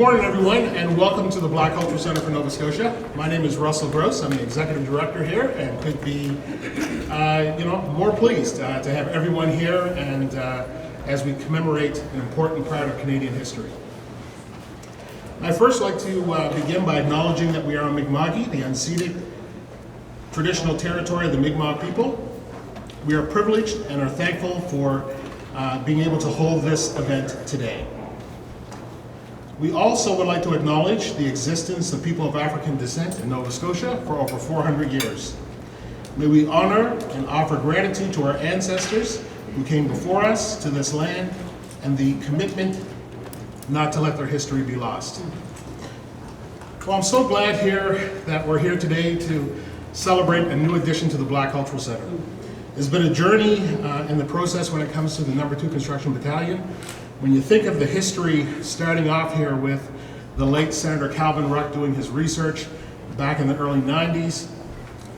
morning, everyone, and welcome to the Black Culture Center for Nova Scotia. My name is Russell Gross. I'm the executive director here, and could be, more pleased to have everyone here, and as we commemorate an important part of Canadian history. I'd first like to begin by acknowledging that we are on Mi'kma'ki, the unceded traditional territory of the Mi'kmaq people. We are privileged and are thankful for being able to hold this event today. We also would like to acknowledge the existence of people of African descent in Nova Scotia for over 400 years. May we honor and offer gratitude to our ancestors who came before us to this land, and the commitment not to let their history be lost. Well, I'm so glad that we're here today to celebrate a new addition to the Black Cultural Center. It's been a journey in the process when it comes to the No. 2 Construction Battalion. When you think of the history starting off here with the late Senator Calvin Ruck doing his research back in the early 90s,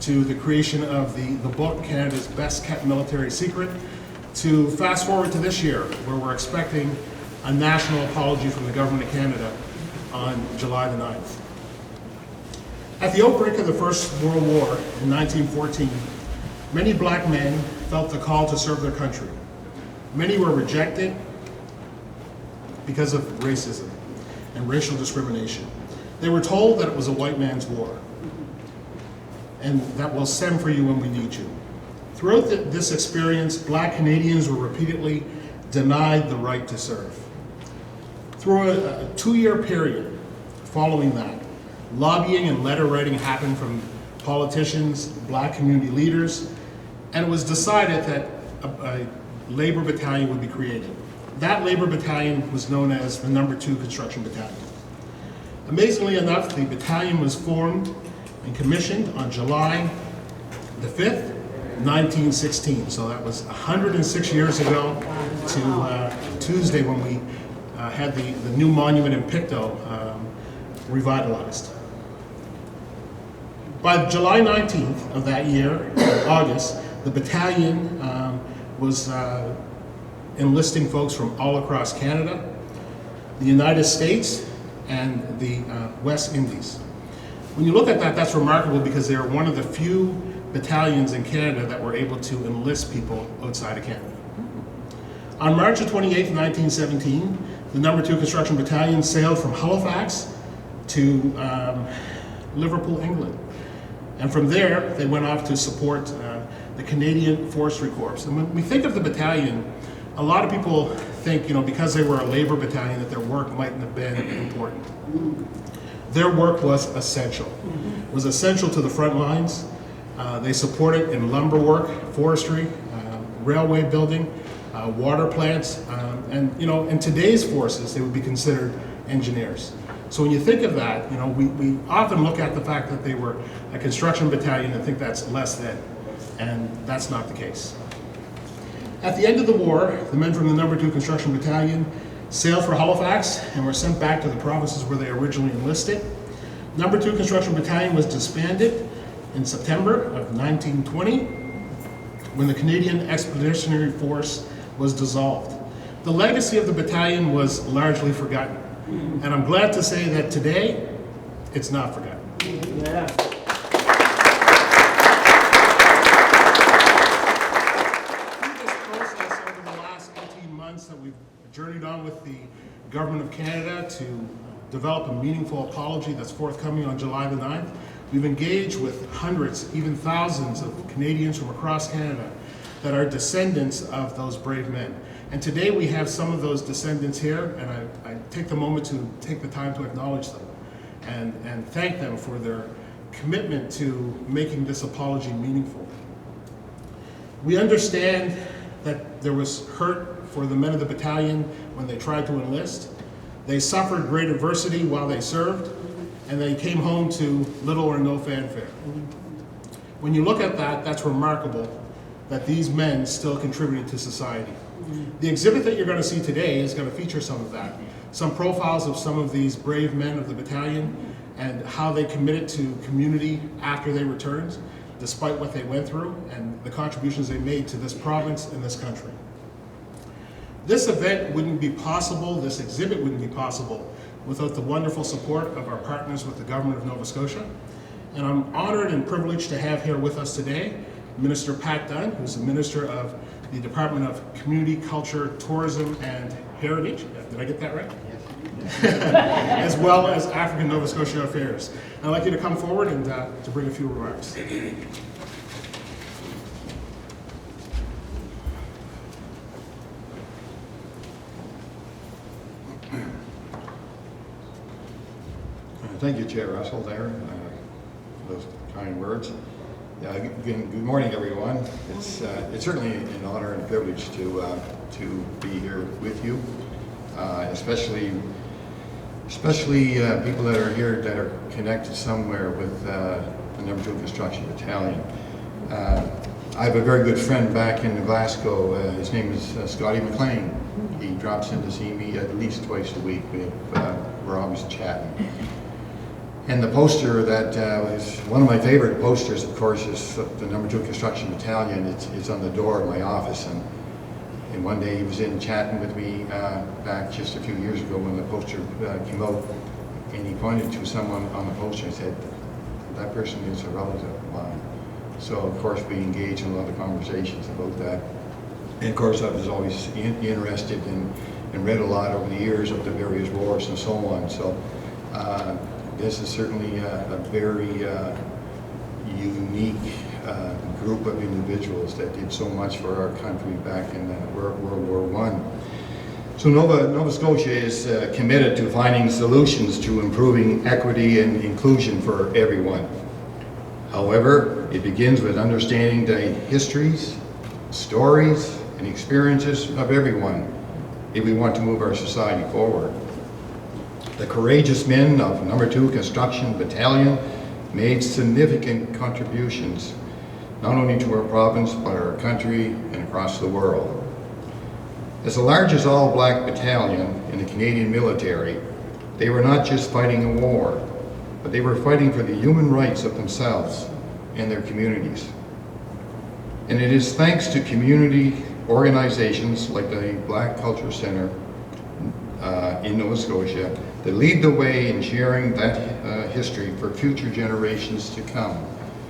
to the creation of the book, Canada's Best Kept Military Secret, to fast forward to this year, where we're expecting a national apology from the Government of Canada on July the 9th. At the outbreak of the First World War in 1914, many black men felt the call to serve their country. Many were rejected because of racism and racial discrimination. They were told that it was a white man's war, and that we'll send for you when we need you. Throughout this experience, black Canadians were repeatedly denied the right to serve. Through a 2-year period following that, lobbying and letter writing happened from politicians, black community leaders, and it was decided that a labor battalion would be created. That labor battalion was known as the No. 2 Construction Battalion. Amazingly enough, the battalion was formed and commissioned on July the 5th, 1916. So that was 106 years ago to Tuesday when we had the new monument in Pictou revitalized. By July 19th of that year, August, the battalion was enlisting folks from all across Canada, the United States, and the West Indies. When you look at that, that's remarkable because they are one of the few battalions in Canada that were able to enlist people outside of Canada. On March 28, 1917, the No. 2 Construction Battalion sailed from Halifax to Liverpool, England. And from there, they went off to support the Canadian Forestry Corps. And when we think of the battalion, a lot of people think, because they were a labor battalion, that their work mightn't have been important. Their work was essential. It was essential to the front lines. They supported in lumber work, forestry, railway building, water plants, and in today's forces, they would be considered engineers. So when you think of that, we often look at the fact that they were a construction battalion and think that's less than, and that's not the case. At the end of the war, the men from the No. 2 Construction Battalion sailed for Halifax and were sent back to the provinces where they originally enlisted. No. 2 Construction Battalion was disbanded in September of 1920 when the Canadian Expeditionary Force was dissolved. The legacy of the battalion was largely forgotten, and I'm glad to say that today, it's not forgotten. Yeah. That we've journeyed on with the Government of Canada to develop a meaningful apology that's forthcoming on July the 9th. We've engaged with hundreds, even thousands of Canadians from across Canada that are descendants of those brave men. And today we have some of those descendants here, and I take the moment to take the time to acknowledge them and thank them for their commitment to making this apology meaningful. We understand that there was hurt for the men of the battalion when they tried to enlist. They suffered great adversity while they served, and they came home to little or no fanfare. When you look at that, that's remarkable that these men still contributed to society. The exhibit that you're going to see today is going to feature some of that. Some profiles of some of these brave men of the battalion and how they committed to community after they returned, despite what they went through, and the contributions they made to this province and this country. This event wouldn't be possible, this exhibit wouldn't be possible without the wonderful support of our partners with the Government of Nova Scotia. And I'm honored and privileged to have here with us today Minister Pat Dunn, who's the Minister of the Department of Community, Culture, Tourism, and Heritage. Did I get that right? Yes. As well as African Nova Scotia Affairs. I'd like you to come forward and to bring a few remarks. Thank you, Chair Russell, there, for those kind words. Again, good morning, everyone. It's certainly an honor and privilege to be here with you, especially people that are here that are connected somewhere with the No. 2 Construction Battalion. I have a very good friend back in Glasgow. His name is Scotty McLean. He drops in to see me at least twice a week. We're always chatting. And the poster that was one of my favorite posters, of course, is the No. 2 Construction Battalion. It's on the door of my office. And one day he was in chatting with me back just a few years ago when the poster came out. And he pointed to someone on the poster and said, that person is a relative of mine. So, of course, we engaged in a lot of conversations about that. And, of course, I was always interested and read a lot over the years of the various wars and so on. So. This is certainly a very unique group of individuals that did so much for our country back in World War I. So Nova Scotia is committed to finding solutions to improving equity and inclusion for everyone. However, it begins with understanding the histories, stories, and experiences of everyone if we want to move our society forward. The courageous men of No. 2 Construction Battalion made significant contributions, not only to our province, but our country and across the world. As the largest all-black battalion in the Canadian military, they were not just fighting a war, but they were fighting for the human rights of themselves and their communities. And it is thanks to community organizations like the Black Culture Centre in Nova Scotia that lead the way in sharing that history for future generations to come.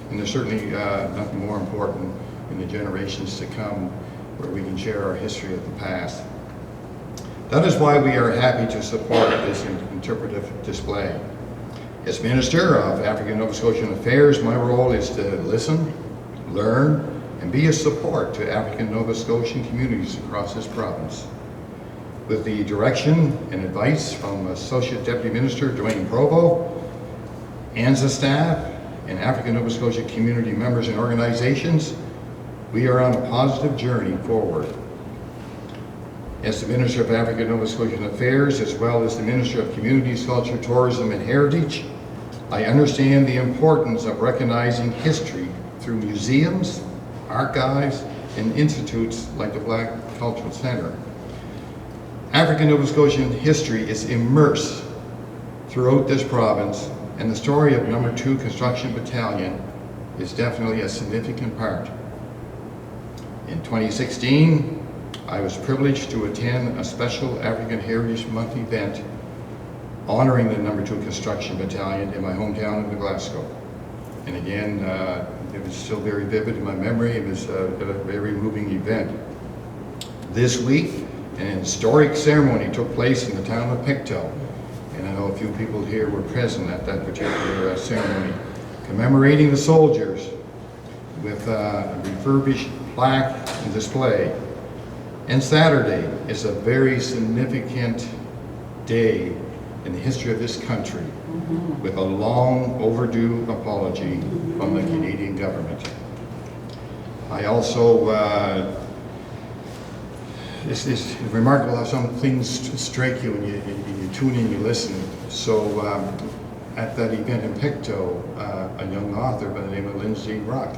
And there's certainly nothing more important in the generations to come where we can share our history of the past. That is why we are happy to support this interpretive display. As Minister of African Nova Scotian Affairs, my role is to listen, learn, and be a support to African Nova Scotian communities across this province. With the direction and advice from Associate Deputy Minister Dwayne Provo, ANZA staff, and African Nova Scotia community members and organizations, we are on a positive journey forward. As the Minister of African Nova Scotian Affairs, as well as the Minister of Communities, Culture, Tourism, and Heritage, I understand the importance of recognizing history through museums, archives, and institutes like the Black Cultural Centre. African Nova Scotian history is immersed throughout this province, and the story of No. 2 Construction Battalion is definitely a significant part. In 2016, I was privileged to attend a special African Heritage Month event honoring the No. 2 Construction Battalion in my hometown of Glasgow. And again, it was still very vivid in my memory. It was a very moving event. This week, an historic ceremony took place in the town of Pictou, and I know a few people here were present at that particular ceremony, commemorating the soldiers with a refurbished plaque and display. And Saturday is a very significant day in the history of this country, with a long overdue apology from the Canadian government. I also it's remarkable how some things strike you and you tune in, you listen. So at that event in Pictou, a young author by the name of Lindsay Rock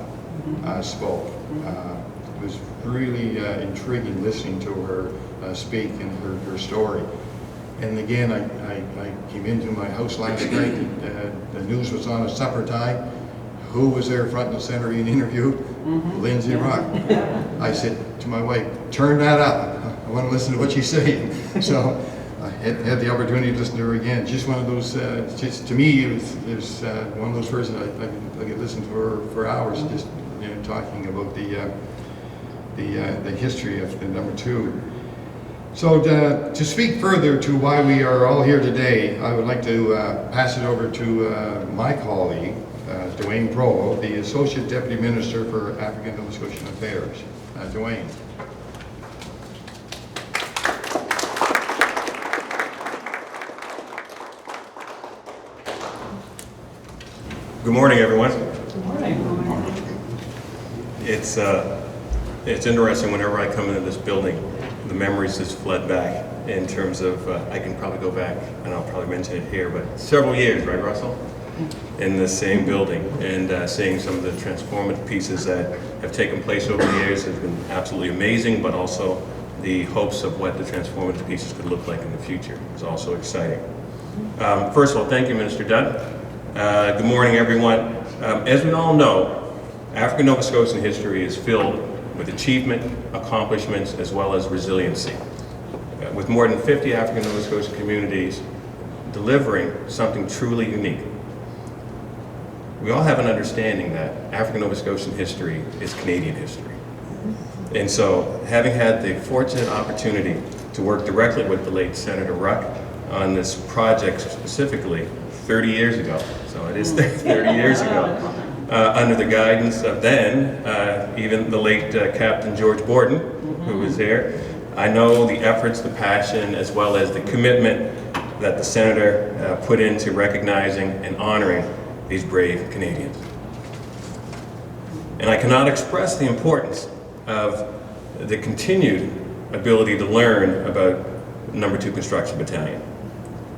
spoke. It was really intriguing listening to her speak and her story. And again, I came into my house last night and the news was on at supper time. Who was there front and center being interviewed? Lindsay Rock. I said to my wife, turn that up. I want to listen to what she's saying. So I had the opportunity to listen to her again. Just one of those, just to me, there's one of those persons I could listen to her for hours, just talking about the history of the number 2. So to speak further to why we are all here today, I would like to pass it over to my colleague, Dwayne Provo, the Associate Deputy Minister for African Nova Scotian Affairs. Dwayne. Good morning, everyone. Good morning. It's interesting whenever I come into this building, the memories just flood back in terms of, I can probably go back, and I'll probably mention it here, but several years, right, Russell? In the same building, and seeing some of the transformative pieces that have taken place over the years has been absolutely amazing, but also the hopes of what the transformative pieces could look like in the future is also exciting. First of all, thank you, Minister Dunn. Good morning, everyone. As we all know, African Nova Scotian history is filled with achievement, accomplishments, as well as resiliency. With more than 50 African Nova Scotian communities delivering something truly unique. We all have an understanding that African Nova Scotian history is Canadian history. And so, having had the fortunate opportunity to work directly with the late Senator Ruck on this project specifically 30 years ago, so it is 30 years ago, under the guidance of then, even the late Captain George Borden, who was there. I know the efforts, the passion, as well as the commitment that the Senator put into recognizing and honoring these brave Canadians. And I cannot express the importance of the continued ability to learn about number 2 Construction Battalion.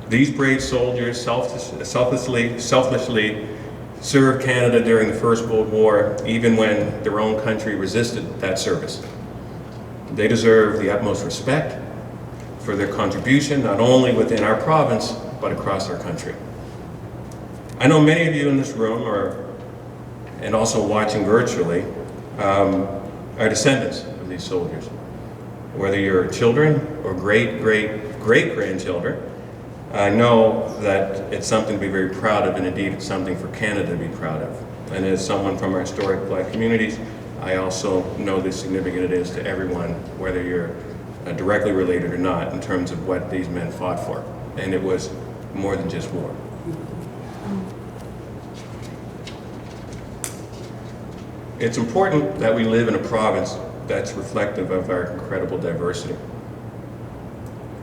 These brave soldiers selflessly served Canada during the First World War, even when their own country resisted that service. They deserve the utmost respect for their contribution, not only within our province, but across our country. I know many of you in this room, and also watching virtually, are descendants of these soldiers. Whether you're children or great-great-great-grandchildren, I know that it's something to be very proud of, and indeed it's something for Canada to be proud of. And as someone from our historic Black communities, I also know the significance it is to everyone, whether you're directly related or not, in terms of what these men fought for. And it was more than just war. It's important that we live in a province that's reflective of our incredible diversity,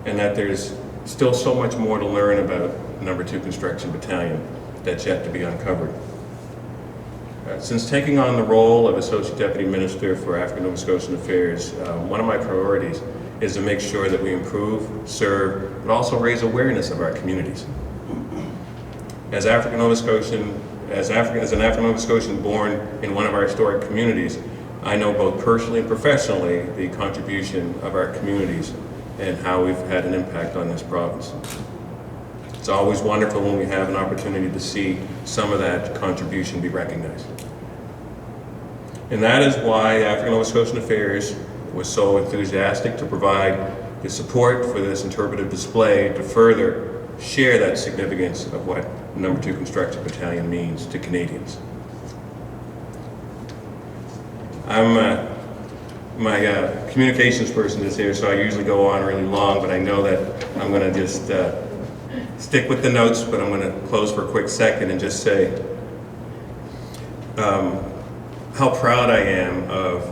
and that there's still so much more to learn about number 2 Construction Battalion that's yet to be uncovered. Since taking on the role of Associate Deputy Minister for African Nova Scotian Affairs, one of my priorities is to make sure that we improve, serve, but also raise awareness of our communities. As an African Nova Scotian born in one of our historic communities, I know both personally and professionally the contribution of our communities and how we've had an impact on this province. It's always wonderful when we have an opportunity to see some of that contribution be recognized. And that is why African Nova Scotian Affairs was so enthusiastic to provide the support for this interpretive display to further share that significance of what number 2 Construction Battalion means to Canadians. My communications person is here, so I usually go on really long, but I know that I'm going to just stick with the notes, but I'm going to close for a quick second and just say how proud I am of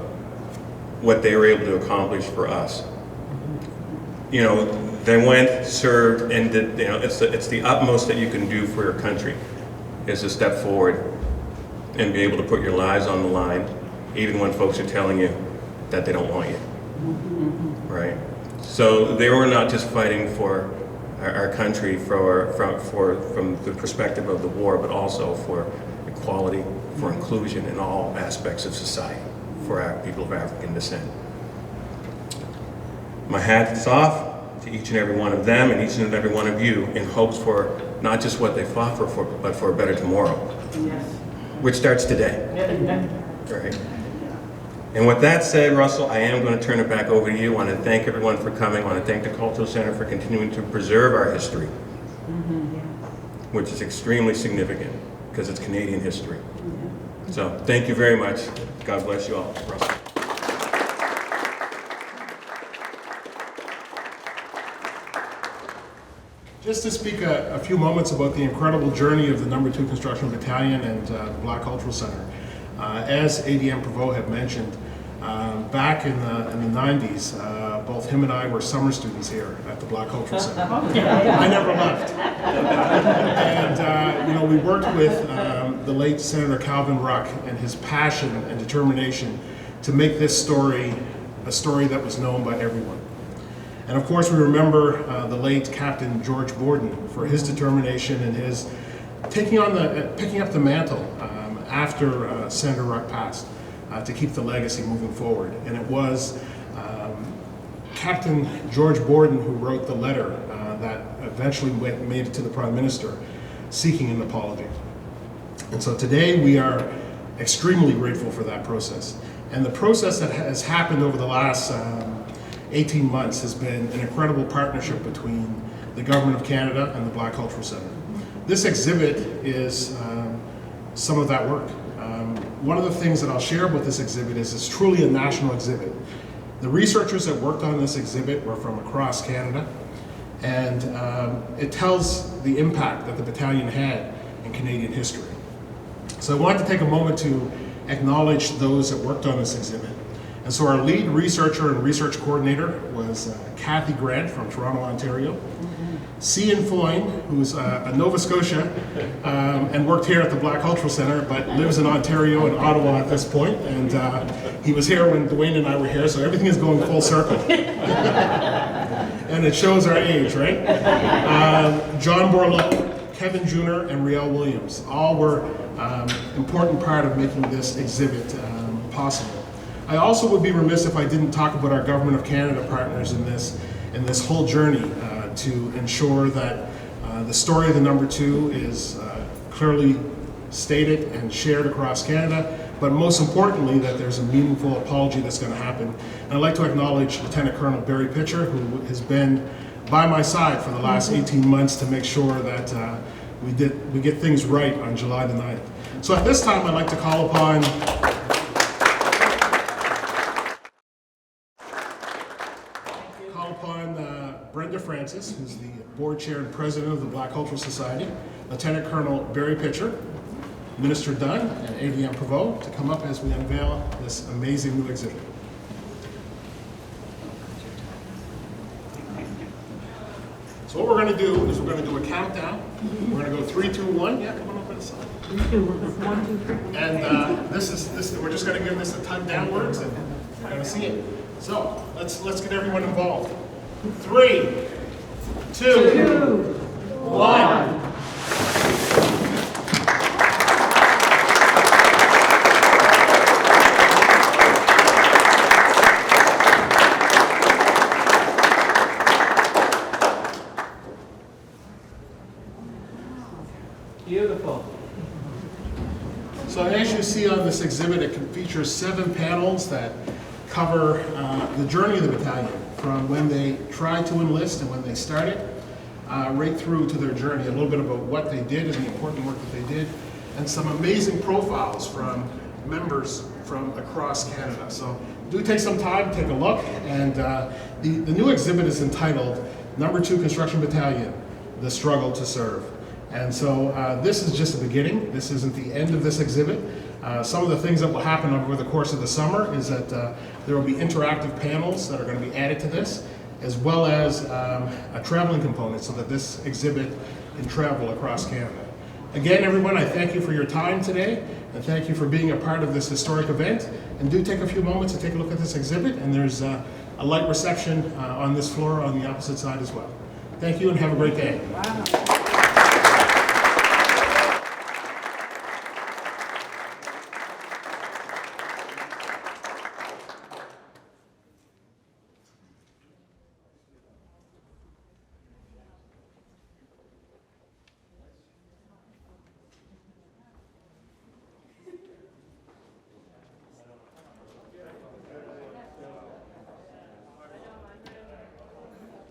what they were able to accomplish for us. You know, they went, served, and did, you know, it's the utmost that you can do for your country is to step forward and be able to put your lives on the line, even when folks are telling you that they don't want you, right? So they were not just fighting for our country from the perspective of the war, but also for equality, for inclusion in all aspects of society for our people of African descent. My hat is off to each and every one of them and each and every one of you in hopes for not just what they fought for, but for a better tomorrow, Yes. which starts today, right? And with that said, Russell, I am going to turn it back over to you. I want to thank everyone for coming. I want to thank the Cultural Center for continuing to preserve our history, which is extremely significant because it's Canadian history. So thank you very much. God bless you all. Russell. Just to speak a few moments about the incredible journey of the No. 2 Construction Battalion and the Black Cultural Center. As ADM Provo had mentioned, back in the 90s, both him and I were summer students here at the Black Cultural Center. I never left. And we worked with the late Senator Calvin Ruck and his passion and determination to make this story a story that was known by everyone. And of course, we remember the late Captain George Borden for his determination and his picking up the mantle after Senator Ruck passed to keep the legacy moving forward. And it was Captain George Borden who wrote the letter that eventually made it to the Prime Minister seeking an apology. And so today we are extremely grateful for that process. And the process that has happened over the last 18 months has been an incredible partnership between the Government of Canada and the Black Cultural Center. This exhibit is some of that work. One of the things that I'll share about this exhibit is it's truly a national exhibit. The researchers that worked on this exhibit were from across Canada, and it tells the impact that the battalion had in Canadian history. So I wanted to take a moment to acknowledge those that worked on this exhibit. And so our lead researcher and research coordinator was Kathy Grant from Toronto, Ontario. Cian Foyne, who's a Nova Scotia and worked here at the Black Cultural Center, but lives in Ontario and Ottawa at this point. And he was here when Dwayne and I were here, so everything is going full circle. And it shows our age, right? John Borleau, Kevin Junior, and Riel Williams all were important part of making this exhibit possible. I also would be remiss if I didn't talk about our Government of Canada partners in this whole journey to ensure that the story of the No. 2 is clearly stated and shared across Canada, but most importantly that there's a meaningful apology that's going to happen. And I'd like to acknowledge Lieutenant Colonel Barry Pitcher, who has been by my side for the last 18 months to make sure that we get things right on July the 9th. So at this time I'd like to call upon Brenda Francis, who's the board chair and president of the Black Cultural Society, Lieutenant Colonel Barry Pitcher, Minister Dunn, and ADM Provo to come up as we unveil this amazing new exhibit. So what we're going to do is we're going to do a countdown. We're going to go 3, 2, 1. Yeah, come on up on the side. 1, 2, 3. And this. We're just going to give this a tug downwards, and we're going to see it. So let's get everyone involved. 3, 2, 1. Beautiful. So as you see on this exhibit, it features 7 panels that cover the journey of the battalion from when they tried to enlist and when they started, right through to their journey, a little bit about what they did and the important work that they did, and some amazing profiles from members from across Canada. So do take some time, take a look, and the new exhibit is entitled No. 2 Construction Battalion, The Struggle to Serve. And so this is just the beginning. This isn't the end of this exhibit. Some of the things that will happen over the course of the summer is that there will be interactive panels that are going to be added to this, as well as a traveling component so that this exhibit can travel across Canada. Again, everyone, I thank you for your time today, and thank you for being a part of this historic event. And do take a few moments to take a look at this exhibit, and there's a light reception on this floor on the opposite side as well. Thank you and have a great day. Wow.